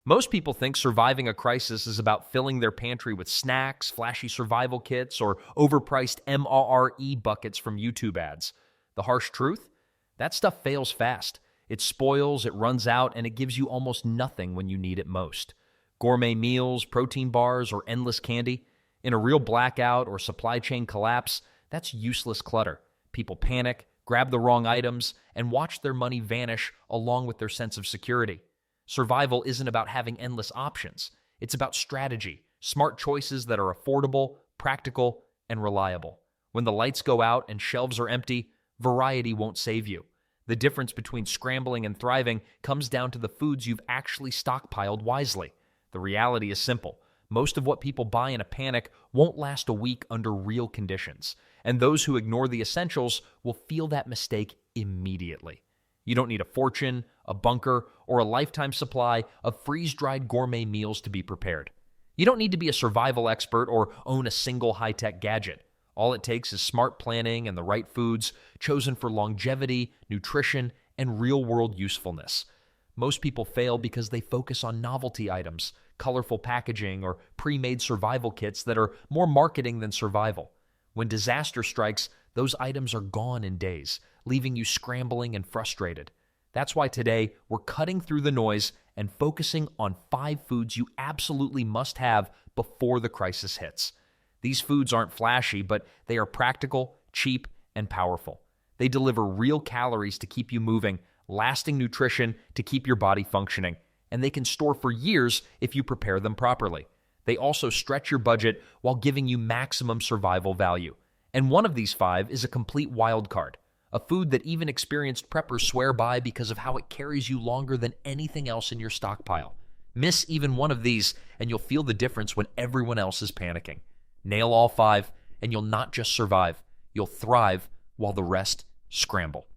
Most people think surviving a crisis is about filling their pantry with snacks, flashy survival kits, or overpriced MRE buckets from YouTube ads. The harsh truth? That stuff fails fast. It spoils, it runs out, and it gives you almost nothing when you need it most. Gourmet meals, protein bars, or endless candy? In a real blackout or supply chain collapse, that's useless clutter. People panic, grab the wrong items, and watch their money vanish along with their sense of security. Survival isn't about having endless options. It's about strategy, smart choices that are affordable, practical, and reliable. When the lights go out and shelves are empty, variety won't save you. The difference between scrambling and thriving comes down to the foods you've actually stockpiled wisely. The reality is simple. Most of what people buy in a panic won't last a week under real conditions, and those who ignore the essentials will feel that mistake immediately. You don't need a fortune, a bunker, or a lifetime supply of freeze-dried gourmet meals to be prepared. You don't need to be a survival expert or own a single high-tech gadget. All it takes is smart planning and the right foods chosen for longevity, nutrition, and real-world usefulness. Most people fail because they focus on novelty items, colorful packaging, or pre-made survival kits that are more marketing than survival. When disaster strikes, those items are gone in days, leaving you scrambling and frustrated. That's why today we're cutting through the noise and focusing on 5 foods you absolutely must have before the crisis hits. These foods aren't flashy, but they are practical, cheap, and powerful. They deliver real calories to keep you moving, lasting nutrition to keep your body functioning, and they can store for years if you prepare them properly. They also stretch your budget while giving you maximum survival value. And one of these 5 is a complete wild card, a food that even experienced preppers swear by because of how it carries you longer than anything else in your stockpile. Miss even one of these, and you'll feel the difference when everyone else is panicking. Nail all 5, and you'll not just survive, you'll thrive while the rest scramble.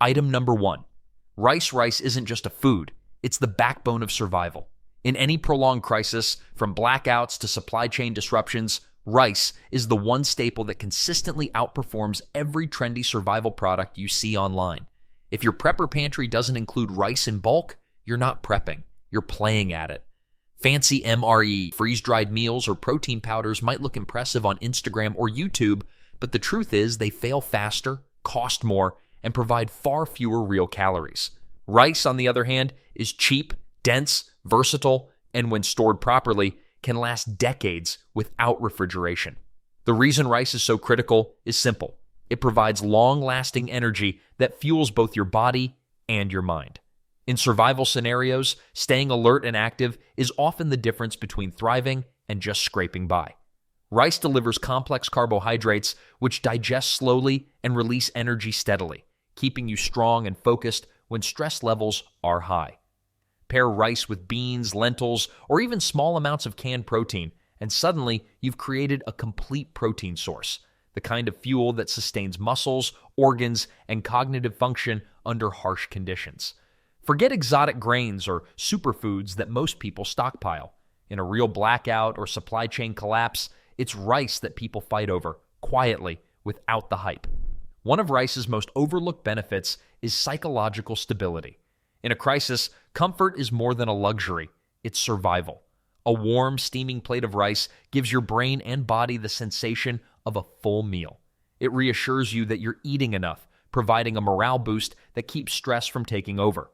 Item number 1. Rice isn't just a food, it's the backbone of survival. In any prolonged crisis, from blackouts to supply chain disruptions, rice is the one staple that consistently outperforms every trendy survival product you see online. If your prepper pantry doesn't include rice in bulk, you're not prepping, you're playing at it. Fancy MRE, freeze-dried meals, or protein powders might look impressive on Instagram or YouTube, but the truth is they fail faster, cost more, and provide far fewer real calories. Rice, on the other hand, is cheap, dense, versatile, and when stored properly, can last decades without refrigeration. The reason rice is so critical is simple. It provides long-lasting energy that fuels both your body and your mind. In survival scenarios, staying alert and active is often the difference between thriving and just scraping by. Rice delivers complex carbohydrates which digest slowly and release energy steadily, keeping you strong and focused when stress levels are high. Pair rice with beans, lentils, or even small amounts of canned protein, and suddenly you've created a complete protein source, the kind of fuel that sustains muscles, organs, and cognitive function under harsh conditions. Forget exotic grains or superfoods that most people stockpile. In a real blackout or supply chain collapse, it's rice that people fight over, quietly, without the hype. One of rice's most overlooked benefits is psychological stability. In a crisis, comfort is more than a luxury, it's survival. A warm, steaming plate of rice gives your brain and body the sensation of a full meal. It reassures you that you're eating enough, providing a morale boost that keeps stress from taking over.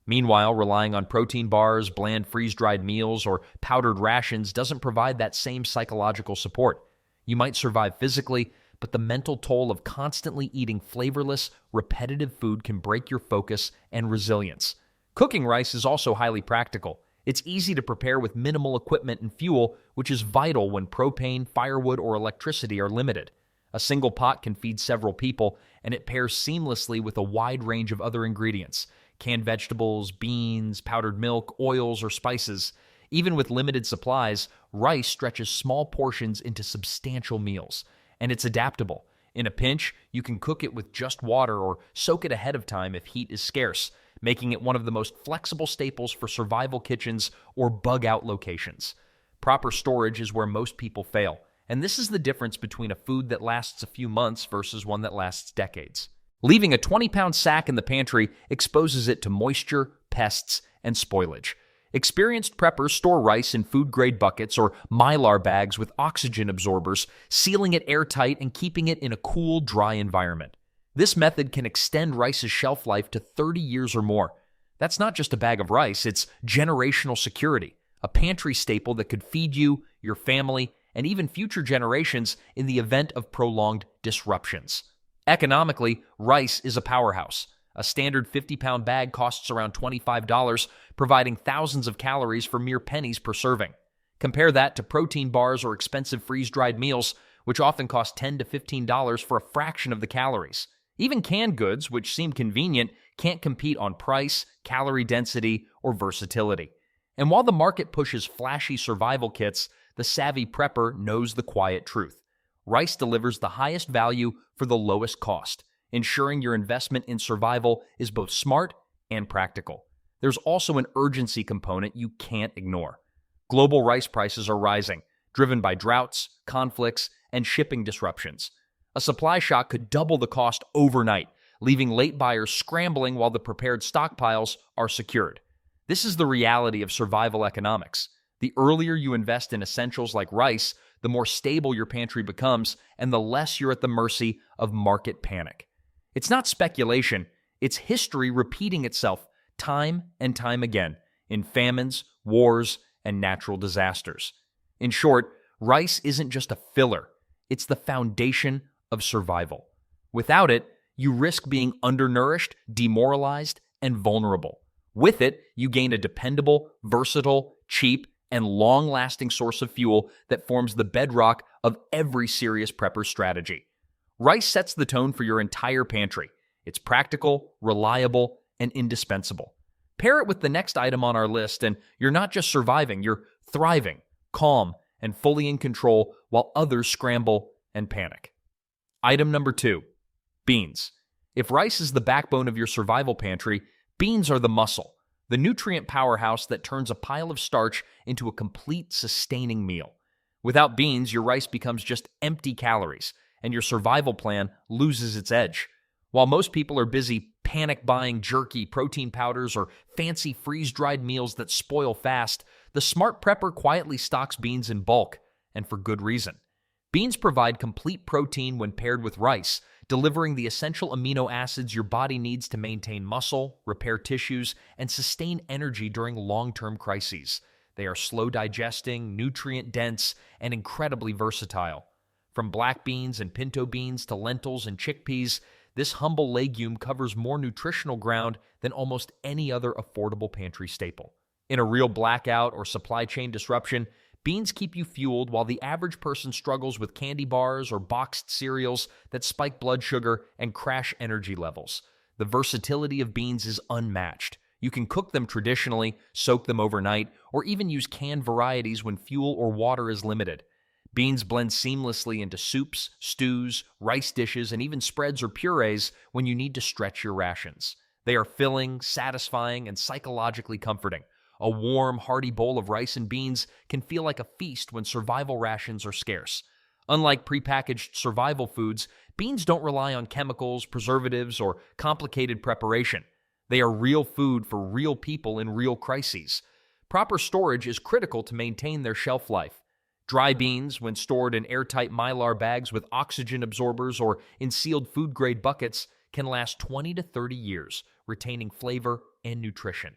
Meanwhile, relying on protein bars, bland freeze-dried meals, or powdered rations doesn't provide that same psychological support. You might survive physically, but the mental toll of constantly eating flavorless, repetitive food can break your focus and resilience. Cooking rice is also highly practical. It's easy to prepare with minimal equipment and fuel, which is vital when propane, firewood, or electricity are limited. A single pot can feed several people, and it pairs seamlessly with a wide range of other ingredients: canned vegetables, beans, powdered milk, oils, or spices. Even with limited supplies, rice stretches small portions into substantial meals, and it's adaptable. In a pinch, you can cook it with just water or soak it ahead of time if heat is scarce, making it one of the most flexible staples for survival kitchens or bug-out locations. Proper storage is where most people fail, and this is the difference between a food that lasts a few months versus one that lasts decades. Leaving a 20-pound sack in the pantry exposes it to moisture, pests, and spoilage. Experienced preppers store rice in food-grade buckets or mylar bags with oxygen absorbers, sealing it airtight and keeping it in a cool, dry environment. This method can extend rice's shelf life to 30 years or more. That's not just a bag of rice, it's generational security, a pantry staple that could feed you, your family, and even future generations in the event of prolonged disruptions. Economically, rice is a powerhouse. A standard 50-pound bag costs around $25, providing thousands of calories for mere pennies per serving. Compare that to protein bars or expensive freeze-dried meals, which often cost $10 to $15 for a fraction of the calories. Even canned goods, which seem convenient, can't compete on price, calorie density, or versatility. And while the market pushes flashy survival kits, the savvy prepper knows the quiet truth. Rice delivers the highest value for the lowest cost, ensuring your investment in survival is both smart and practical. There's also an urgency component you can't ignore. Global rice prices are rising, driven by droughts, conflicts, and shipping disruptions. A supply shock could double the cost overnight, leaving late buyers scrambling while the prepared stockpiles are secured. This is the reality of survival economics. The earlier you invest in essentials like rice, the more stable your pantry becomes, and the less you're at the mercy of market panic. It's not speculation, it's history repeating itself time and time again in famines, wars, and natural disasters. In short, rice isn't just a filler, it's the foundation of survival. Without it, you risk being undernourished, demoralized, and vulnerable. With it, you gain a dependable, versatile, cheap, and long-lasting source of fuel that forms the bedrock of every serious prepper strategy. Rice sets the tone for your entire pantry. It's practical, reliable, and indispensable. Pair it with the next item on our list, and you're not just surviving, you're thriving, calm, and fully in control while others scramble and panic. Item number 2, beans. If rice is the backbone of your survival pantry, beans are the muscle, the nutrient powerhouse that turns a pile of starch into a complete sustaining meal. Without beans, your rice becomes just empty calories, and your survival plan loses its edge. While most people are busy panic buying jerky, protein powders, or fancy freeze-dried meals that spoil fast, the smart prepper quietly stocks beans in bulk, and for good reason. Beans provide complete protein when paired with rice, delivering the essential amino acids your body needs to maintain muscle, repair tissues, and sustain energy during long-term crises. They are slow digesting, nutrient-dense, and incredibly versatile. From black beans and pinto beans to lentils and chickpeas, this humble legume covers more nutritional ground than almost any other affordable pantry staple. In a real blackout or supply chain disruption, beans keep you fueled while the average person struggles with candy bars or boxed cereals that spike blood sugar and crash energy levels. The versatility of beans is unmatched. You can cook them traditionally, soak them overnight, or even use canned varieties when fuel or water is limited. Beans blend seamlessly into soups, stews, rice dishes, and even spreads or purees when you need to stretch your rations. They are filling, satisfying, and psychologically comforting. A warm, hearty bowl of rice and beans can feel like a feast when survival rations are scarce. Unlike prepackaged survival foods, beans don't rely on chemicals, preservatives, or complicated preparation. They are real food for real people in real crises. Proper storage is critical to maintain their shelf life. Dry beans, when stored in airtight mylar bags with oxygen absorbers or in sealed food-grade buckets, can last 20 to 30 years, retaining flavor and nutrition.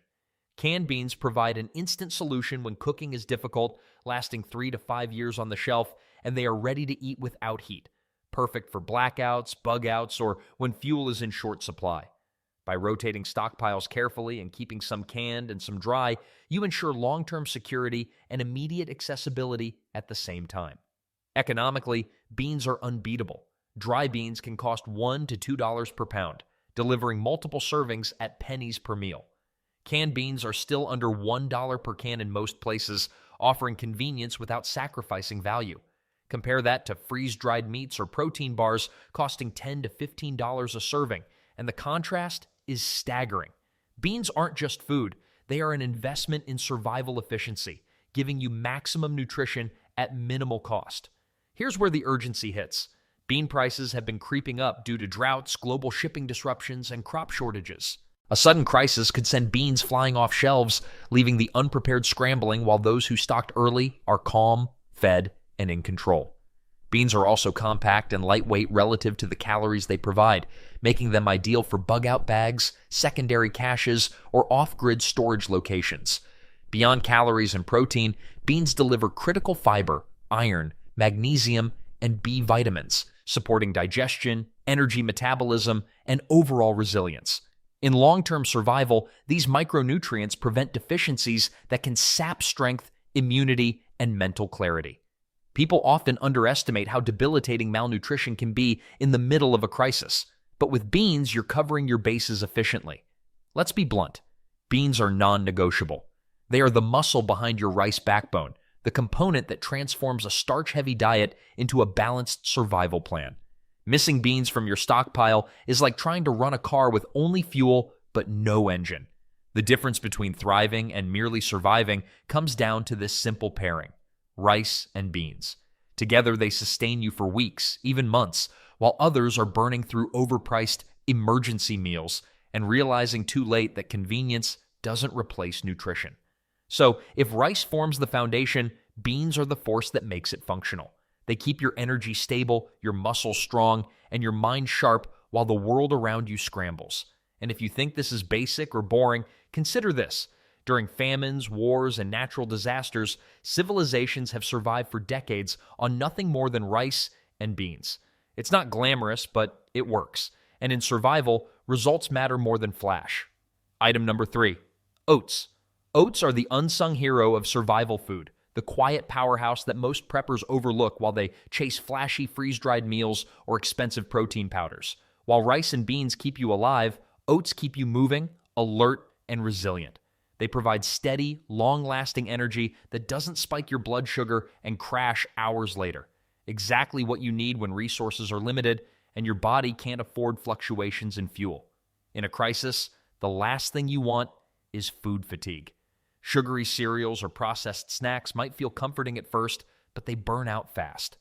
Canned beans provide an instant solution when cooking is difficult, lasting 3 to 5 years on the shelf, and they are ready to eat without heat. Perfect for blackouts, bug-outs, or when fuel is in short supply. By rotating stockpiles carefully and keeping some canned and some dry, you ensure long-term security and immediate accessibility at the same time. Economically, beans are unbeatable. Dry beans can cost $1 to $2 per pound, delivering multiple servings at pennies per meal. Canned beans are still under $1 per can in most places, offering convenience without sacrificing value. Compare that to freeze-dried meats or protein bars costing $10 to $15 a serving, and the contrast is staggering. Beans aren't just food, they are an investment in survival efficiency, giving you maximum nutrition at minimal cost. Here's where the urgency hits. Bean prices have been creeping up due to droughts, global shipping disruptions, and crop shortages. A sudden crisis could send beans flying off shelves, leaving the unprepared scrambling while those who stocked early are calm, fed, and in control. Beans are also compact and lightweight relative to the calories they provide, making them ideal for bug-out bags, secondary caches, or off-grid storage locations. Beyond calories and protein, beans deliver critical fiber, iron, magnesium, and B vitamins, supporting digestion, energy metabolism, and overall resilience. In long-term survival, these micronutrients prevent deficiencies that can sap strength, immunity, and mental clarity. People often underestimate how debilitating malnutrition can be in the middle of a crisis, but with beans, you're covering your bases efficiently. Let's be blunt. Beans are non-negotiable. They are the muscle behind your rice backbone, the component that transforms a starch-heavy diet into a balanced survival plan. Missing beans from your stockpile is like trying to run a car with only fuel but no engine. The difference between thriving and merely surviving comes down to this simple pairing: rice and beans. Together they sustain you for weeks, even months, while others are burning through overpriced emergency meals and realizing too late that convenience doesn't replace nutrition. So, if rice forms the foundation, beans are the force that makes it functional. They keep your energy stable, your muscles strong, and your mind sharp while the world around you scrambles. And if you think this is basic or boring, consider this. During famines, wars, and natural disasters, civilizations have survived for decades on nothing more than rice and beans. It's not glamorous, but it works. And in survival, results matter more than flash. Item number 3, oats. Oats are the unsung hero of survival food, the quiet powerhouse that most preppers overlook while they chase flashy freeze-dried meals or expensive protein powders. While rice and beans keep you alive, oats keep you moving, alert, and resilient. They provide steady, long-lasting energy that doesn't spike your blood sugar and crash hours later. Exactly what you need when resources are limited and your body can't afford fluctuations in fuel. In a crisis, the last thing you want is food fatigue. Sugary cereals or processed snacks might feel comforting at first, but they burn out fast.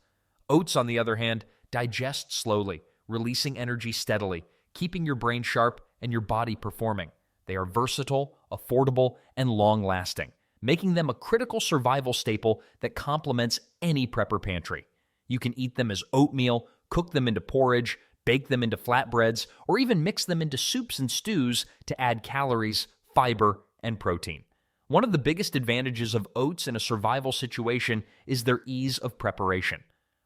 Oats, on the other hand, digest slowly, releasing energy steadily, keeping your brain sharp and your body performing. They are versatile, affordable, and long-lasting, making them a critical survival staple that complements any prepper pantry. You can eat them as oatmeal, cook them into porridge, bake them into flatbreads, or even mix them into soups and stews to add calories, fiber, and protein. One of the biggest advantages of oats in a survival situation is their ease of preparation.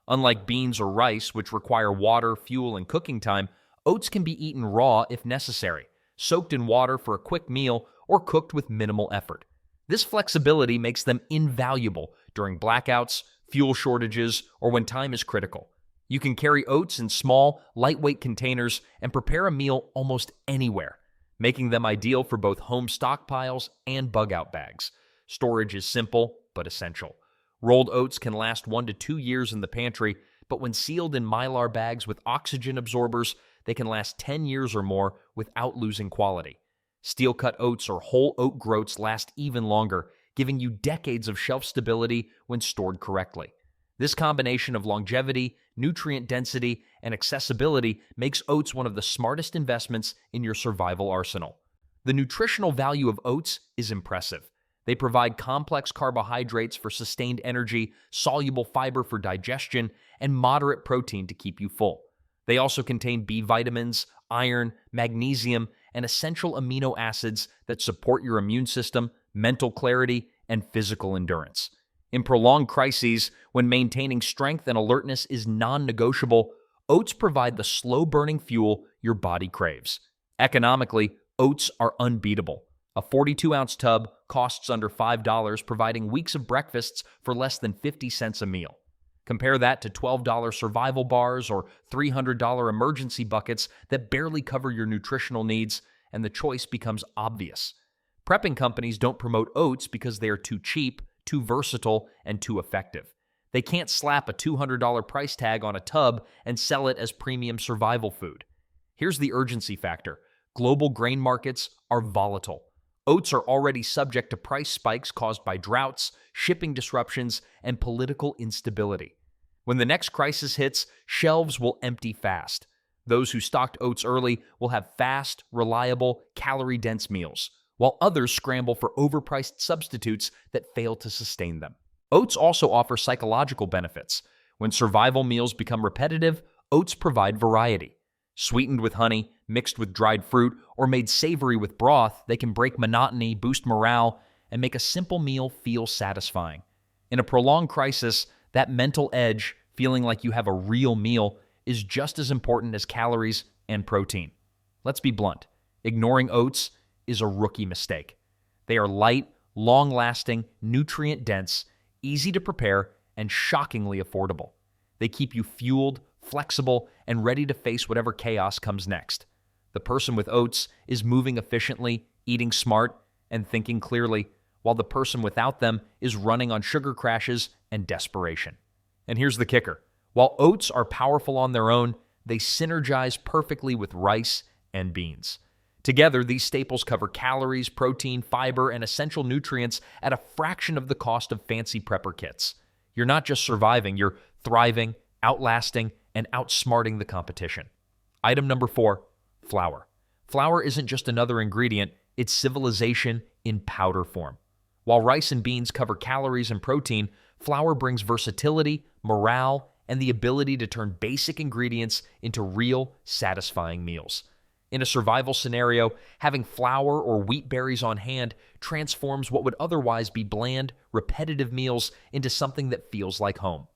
Unlike beans or rice, which require water, fuel, and cooking time, oats can be eaten raw if necessary, soaked in water for a quick meal, or cooked with minimal effort. This flexibility makes them invaluable during blackouts, fuel shortages, or when time is critical. You can carry oats in small, lightweight containers and prepare a meal almost anywhere, making them ideal for both home stockpiles and bug-out bags. Storage is simple but essential. Rolled oats can last 1 to 2 years in the pantry, but when sealed in Mylar bags with oxygen absorbers, they can last 10 years or more without losing quality. Steel-cut oats or whole oat groats last even longer, giving you decades of shelf stability when stored correctly. This combination of longevity, nutrient density, and accessibility makes oats one of the smartest investments in your survival arsenal. The nutritional value of oats is impressive. They provide complex carbohydrates for sustained energy, soluble fiber for digestion, and moderate protein to keep you full. They also contain B vitamins, iron, magnesium, and essential amino acids that support your immune system, mental clarity, and physical endurance. In prolonged crises, when maintaining strength and alertness is non-negotiable, oats provide the slow-burning fuel your body craves. Economically, oats are unbeatable. A 42-ounce tub costs under $5, providing weeks of breakfasts for less than 50 cents a meal. Compare that to $12 survival bars or $300 emergency buckets that barely cover your nutritional needs, and the choice becomes obvious. Prepping companies don't promote oats because they are too cheap, too versatile, and too effective. They can't slap a $200 price tag on a tub and sell it as premium survival food. Here's the urgency factor. Global grain markets are volatile. Oats are already subject to price spikes caused by droughts, shipping disruptions, and political instability. When the next crisis hits, shelves will empty fast. Those who stocked oats early will have fast, reliable, calorie-dense meals, while others scramble for overpriced substitutes that fail to sustain them. Oats also offer psychological benefits. When survival meals become repetitive, oats provide variety. Sweetened with honey, mixed with dried fruit, or made savory with broth, they can break monotony, boost morale, and make a simple meal feel satisfying. In a prolonged crisis, that mental edge, feeling like you have a real meal, is just as important as calories and protein. Let's be blunt. Ignoring oats is a rookie mistake. They are light, long-lasting, nutrient-dense, easy to prepare, and shockingly affordable. They keep you fueled, flexible, and ready to face whatever chaos comes next. The person with oats is moving efficiently, eating smart, and thinking clearly, while the person without them is running on sugar crashes and desperation. And here's the kicker. While oats are powerful on their own, they synergize perfectly with rice and beans. Together, these staples cover calories, protein, fiber, and essential nutrients at a fraction of the cost of fancy prepper kits. You're not just surviving, you're thriving, outlasting, and outsmarting the competition. Item number 4, flour. Flour isn't just another ingredient, it's civilization in powder form. While rice and beans cover calories and protein, flour brings versatility, morale, and the ability to turn basic ingredients into real, satisfying meals. In a survival scenario, having flour or wheat berries on hand transforms what would otherwise be bland, repetitive meals into something that feels like home.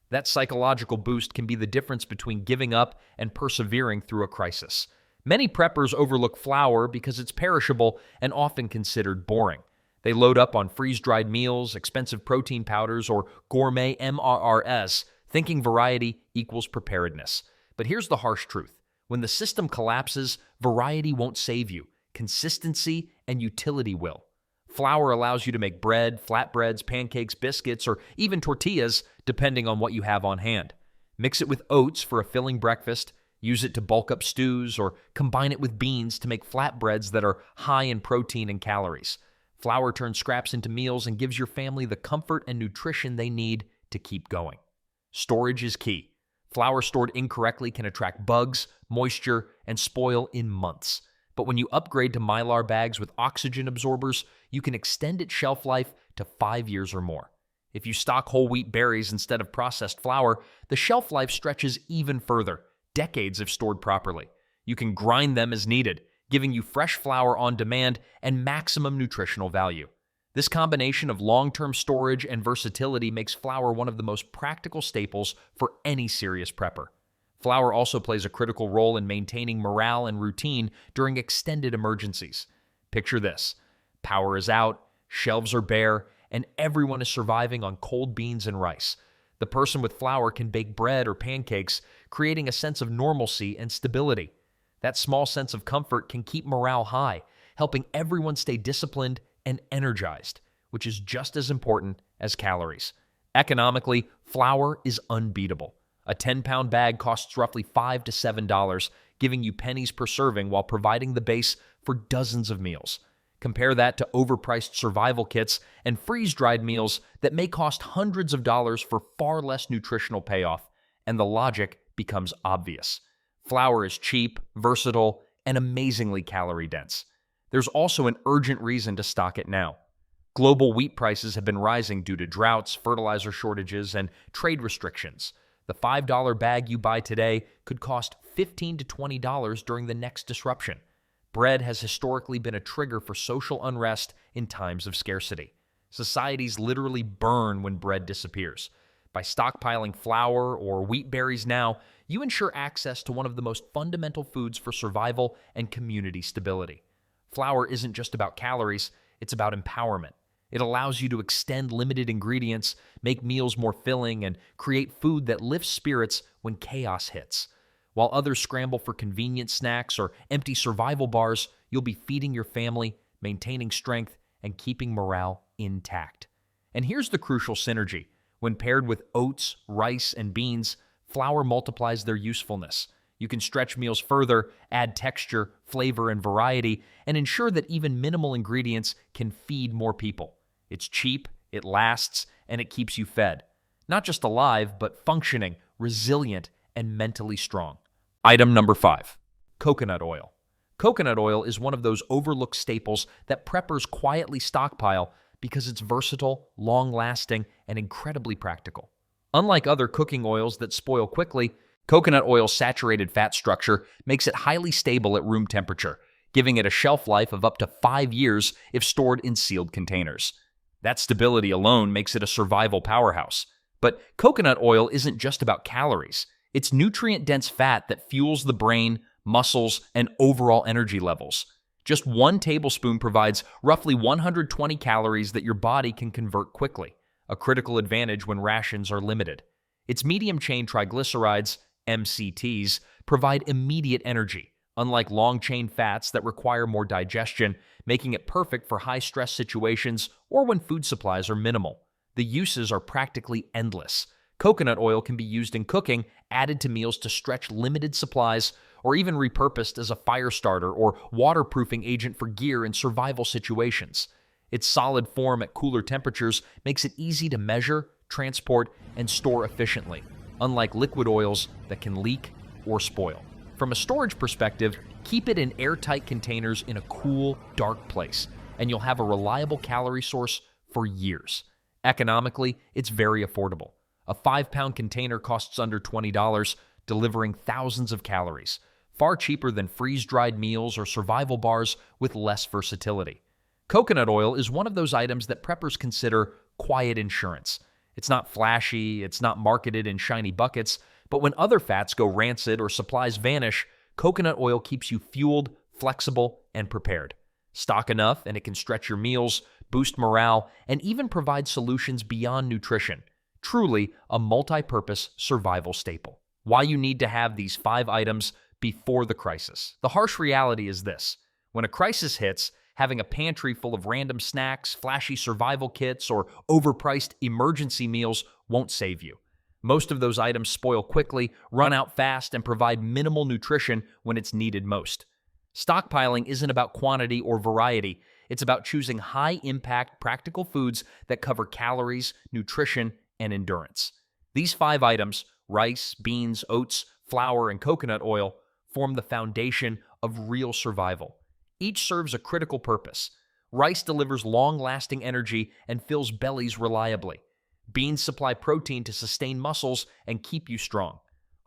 That psychological boost can be the difference between giving up and persevering through a crisis. Many preppers overlook flour because it's perishable and often considered boring. They load up on freeze-dried meals, expensive protein powders, or gourmet MRRs, thinking variety equals preparedness. But here's the harsh truth. When the system collapses, variety won't save you. Consistency and utility will. Flour allows you to make bread, flatbreads, pancakes, biscuits, or even tortillas, depending on what you have on hand. Mix it with oats for a filling breakfast, use it to bulk up stews, or combine it with beans to make flatbreads that are high in protein and calories. Flour turns scraps into meals and gives your family the comfort and nutrition they need to keep going. Storage is key. Flour stored incorrectly can attract bugs, moisture, and spoil in months. But when you upgrade to Mylar bags with oxygen absorbers, you can extend its shelf life to 5 years or more. If you stock whole wheat berries instead of processed flour, the shelf life stretches even further, decades if stored properly. You can grind them as needed, giving you fresh flour on demand and maximum nutritional value. This combination of long-term storage and versatility makes flour one of the most practical staples for any serious prepper. Flour also plays a critical role in maintaining morale and routine during extended emergencies. Picture this. Power is out, shelves are bare, and everyone is surviving on cold beans and rice. The person with flour can bake bread or pancakes, creating a sense of normalcy and stability. That small sense of comfort can keep morale high, helping everyone stay disciplined and energized, which is just as important as calories. Economically, flour is unbeatable. A 10-pound bag costs roughly $5 to $7, giving you pennies per serving while providing the base for dozens of meals. Compare that to overpriced survival kits and freeze-dried meals that may cost hundreds of dollars for far less nutritional payoff, and the logic becomes obvious. Flour is cheap, versatile, and amazingly calorie-dense. There's also an urgent reason to stock it now. Global wheat prices have been rising due to droughts, fertilizer shortages, and trade restrictions. The $5 bag you buy today could cost $15 to $20 during the next disruption. Bread has historically been a trigger for social unrest in times of scarcity. Societies literally burn when bread disappears. By stockpiling flour or wheat berries now, you ensure access to one of the most fundamental foods for survival and community stability. Flour isn't just about calories, it's about empowerment. It allows you to extend limited ingredients, make meals more filling, and create food that lifts spirits when chaos hits. While others scramble for convenient snacks or empty survival bars, you'll be feeding your family, maintaining strength, and keeping morale intact. And here's the crucial synergy. When paired with oats, rice, and beans, flour multiplies their usefulness. You can stretch meals further, add texture, flavor, and variety, and ensure that even minimal ingredients can feed more people. It's cheap, it lasts, and it keeps you fed. Not just alive, but functioning, resilient, and mentally strong. Item number 5, coconut oil. Coconut oil is one of those overlooked staples that preppers quietly stockpile because it's versatile, long-lasting, and incredibly practical. Unlike other cooking oils that spoil quickly, coconut oil's saturated fat structure makes it highly stable at room temperature, giving it a shelf life of up to 5 years if stored in sealed containers. That stability alone makes it a survival powerhouse. But coconut oil isn't just about calories. It's nutrient-dense fat that fuels the brain, muscles, and overall energy levels. Just 1 tablespoon provides roughly 120 calories that your body can convert quickly, a critical advantage when rations are limited. Its medium-chain triglycerides, MCTs, provide immediate energy, unlike long-chain fats that require more digestion, making it perfect for high-stress situations or when food supplies are minimal. The uses are practically endless. Coconut oil can be used in cooking, added to meals to stretch limited supplies, or even repurposed as a fire starter or waterproofing agent for gear in survival situations. Its solid form at cooler temperatures makes it easy to measure, transport, and store efficiently, unlike liquid oils that can leak or spoil. From a storage perspective, keep it in airtight containers in a cool, dark place, and you'll have a reliable calorie source for years. Economically, it's very affordable. A 5-pound container costs under $20, delivering thousands of calories, far cheaper than freeze-dried meals or survival bars with less versatility. Coconut oil is one of those items that preppers consider quiet insurance. It's not flashy, it's not marketed in shiny buckets, but when other fats go rancid or supplies vanish, coconut oil keeps you fueled, flexible, and prepared. Stock enough and it can stretch your meals, boost morale, and even provide solutions beyond nutrition. Truly a multi-purpose survival staple. Why you need to have these 5 items before the crisis. The harsh reality is this: when a crisis hits, having a pantry full of random snacks, flashy survival kits, or overpriced emergency meals won't save you. Most of those items spoil quickly, run out fast, and provide minimal nutrition when it's needed most. Stockpiling isn't about quantity or variety. It's about choosing high-impact, practical foods that cover calories, nutrition, and endurance. These 5 items, rice, beans, oats, flour, and coconut oil, form the foundation of real survival. Each serves a critical purpose. Rice delivers long-lasting energy and fills bellies reliably. Beans supply protein to sustain muscles and keep you strong.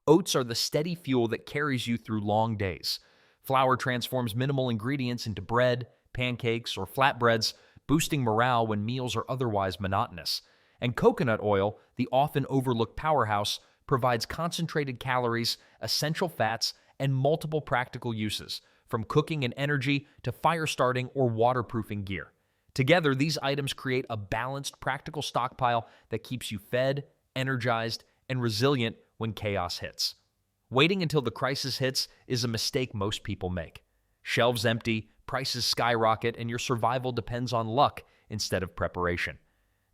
Oats are the steady fuel that carries you through long days. Flour transforms minimal ingredients into bread, pancakes, or flatbreads, boosting morale when meals are otherwise monotonous. And coconut oil, the often overlooked powerhouse, provides concentrated calories, essential fats, and multiple practical uses, from cooking and energy to fire starting or waterproofing gear. Together, these items create a balanced, practical stockpile that keeps you fed, energized, and resilient when chaos hits. Waiting until the crisis hits is a mistake most people make. Shelves empty, prices skyrocket, and your survival depends on luck instead of preparation.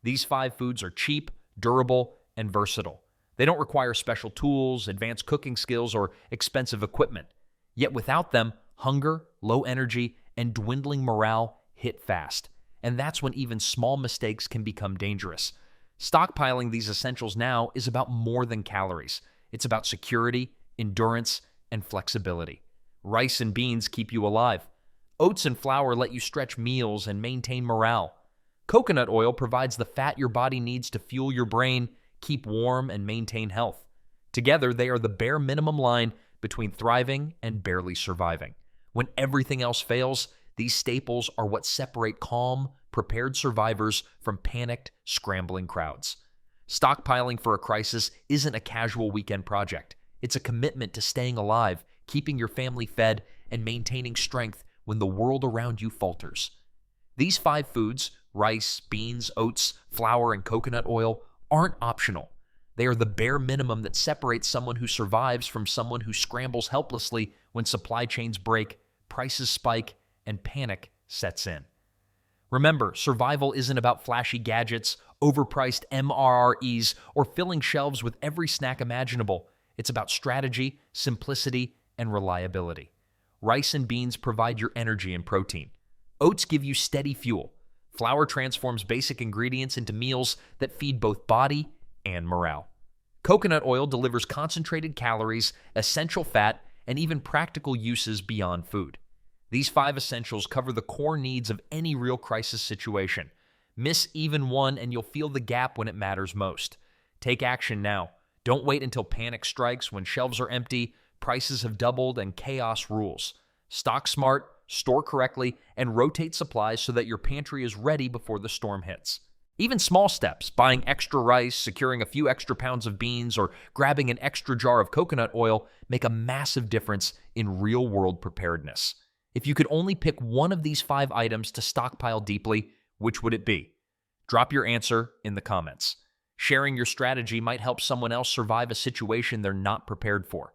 These 5 foods are cheap, durable, and versatile. They don't require special tools, advanced cooking skills, or expensive equipment. Yet without them, hunger, low energy, and dwindling morale hit fast. And that's when even small mistakes can become dangerous. Stockpiling these essentials now is about more than calories. It's about security, endurance, and flexibility. Rice and beans keep you alive. Oats and flour let you stretch meals and maintain morale. Coconut oil provides the fat your body needs to fuel your brain, keep warm, and maintain health. Together, they are the bare minimum line between thriving and barely surviving. When everything else fails, these staples are what separate calm, prepared survivors from panicked, scrambling crowds. Stockpiling for a crisis isn't a casual weekend project. It's a commitment to staying alive, keeping your family fed, and maintaining strength when the world around you falters. These 5 foods, rice, beans, oats, flour, and coconut oil, aren't optional. They are the bare minimum that separates someone who survives from someone who scrambles helplessly when supply chains break, prices spike, and panic sets in. Remember, survival isn't about flashy gadgets, overpriced MRREs, or filling shelves with every snack imaginable. It's about strategy, simplicity, and reliability. Rice and beans provide your energy and protein. Oats give you steady fuel. Flour transforms basic ingredients into meals that feed both body and morale. Coconut oil delivers concentrated calories, essential fat, and even practical uses beyond food. These 5 essentials cover the core needs of any real crisis situation. Miss even one and you'll feel the gap when it matters most. Take action now. Don't wait until panic strikes when shelves are empty, prices have doubled, and chaos rules. Stock smart, store correctly, and rotate supplies so that your pantry is ready before the storm hits. Even small steps, buying extra rice, securing a few extra pounds of beans, or grabbing an extra jar of coconut oil, make a massive difference in real-world preparedness. If you could only pick one of these 5 items to stockpile deeply, which would it be? Drop your answer in the comments. Sharing your strategy might help someone else survive a situation they're not prepared for.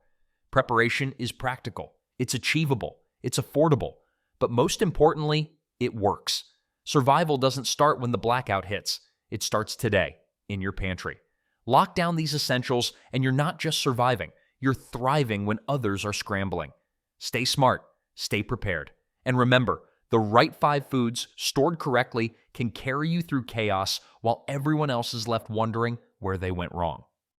Preparation is practical, it's achievable, it's affordable, but most importantly, it works. Survival doesn't start when the blackout hits. It starts today, in your pantry. Lock down these essentials, and you're not just surviving, you're thriving when others are scrambling. Stay smart, stay prepared. And remember, the right 5 foods, stored correctly, can carry you through chaos while everyone else is left wondering where they went wrong.